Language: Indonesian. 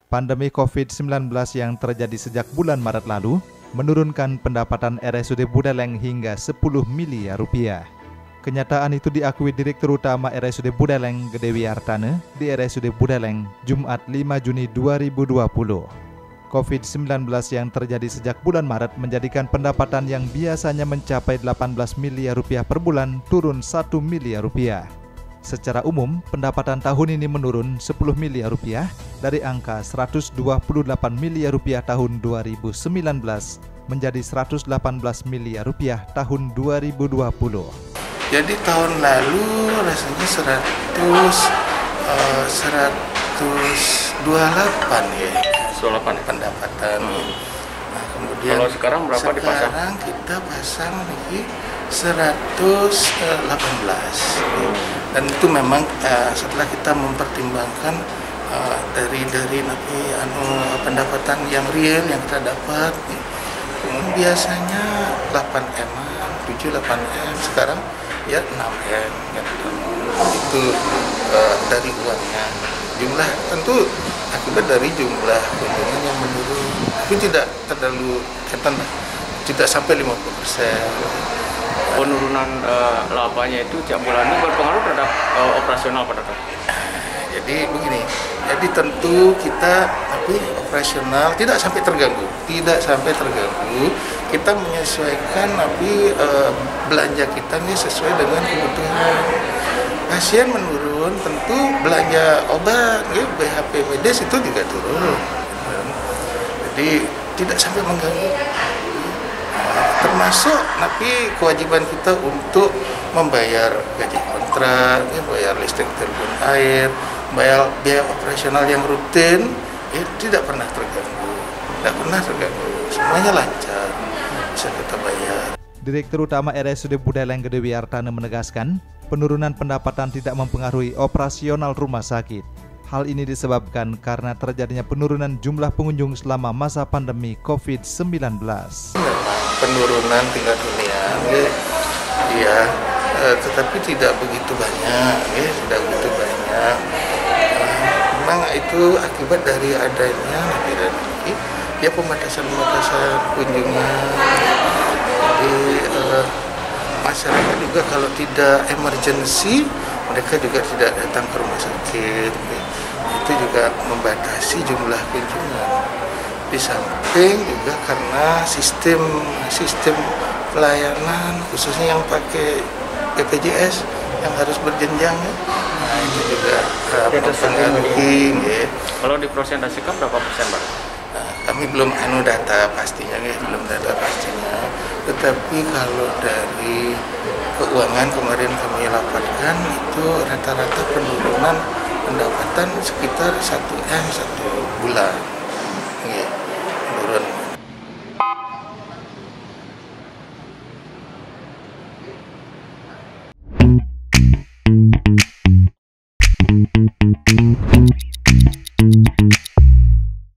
Pandemi COVID-19 yang terjadi sejak bulan Maret lalu menurunkan pendapatan RSUD Buleleng hingga 10 miliar rupiah. Kenyataan itu diakui Direktur Utama RSUD Buleleng Gede Wiartane di RSUD Buleleng Jumat 5 Juni 2020. COVID-19 yang terjadi sejak bulan Maret menjadikan pendapatan yang biasanya mencapai 18 miliar rupiah per bulan turun 1 miliar rupiah. Secara umum, pendapatan tahun ini menurun 10 miliar rupiah dari angka 128 miliar rupiah tahun 2019 menjadi 118 miliar rupiah tahun 2020. Jadi tahun lalu rasanya 128 ya. 128 pendapatan. Nah, kemudian kalau sekarang berapa dipasang? Sekarang kita pasang lagi 118. Dan itu memang setelah kita mempertimbangkan dari pendapatan yang real yang kita dapat, biasanya 8M, 7-8M, sekarang ya 6M gitu. Itu dari uangnya. Jumlah tentu akibat dari jumlah kunjungan yang menurun, tapi tidak terlalu tidak sampai 50%. Penurunan labanya itu tiap bulan ini berpengaruh terhadap operasional Pak Dokter. Jadi begini, jadi tentu kita operasional tidak sampai terganggu, kita menyesuaikan belanja kita ini sesuai dengan kebutuhan. Pasien menurun, tentu belanja obat, BHP medis itu juga turun. Jadi tidak sampai mengganggu. Termasuk kewajiban kita untuk membayar gaji kontrak, bayar listrik, telepon, air, bayar biaya operasional yang rutin, tidak pernah terganggu. Semuanya lancar, bisa kita bayar. Direktur Utama RSUD Buleleng Gede Wiartane menegaskan, penurunan pendapatan tidak mempengaruhi operasional rumah sakit. Hal ini disebabkan karena terjadinya penurunan jumlah pengunjung selama masa pandemi COVID-19. Penurunan tingkat hunian, tetapi tidak begitu banyak, Memang itu akibat dari adanya pembatasan kunjungan. Jadi masyarakat juga kalau tidak emergency, mereka juga tidak datang ke rumah sakit. Itu juga membatasi jumlah kunjungan. Di samping juga karena sistem pelayanan khususnya yang pakai BPJS yang harus berjenjang, itu juga mempengaruhi. Kalau dipresentasikan berapa persen, Pak? Kami belum data pastinya, tetapi kalau dari keuangan kemarin kami laporkan itu rata-rata penurunan pendapatan sekitar 1 bulan.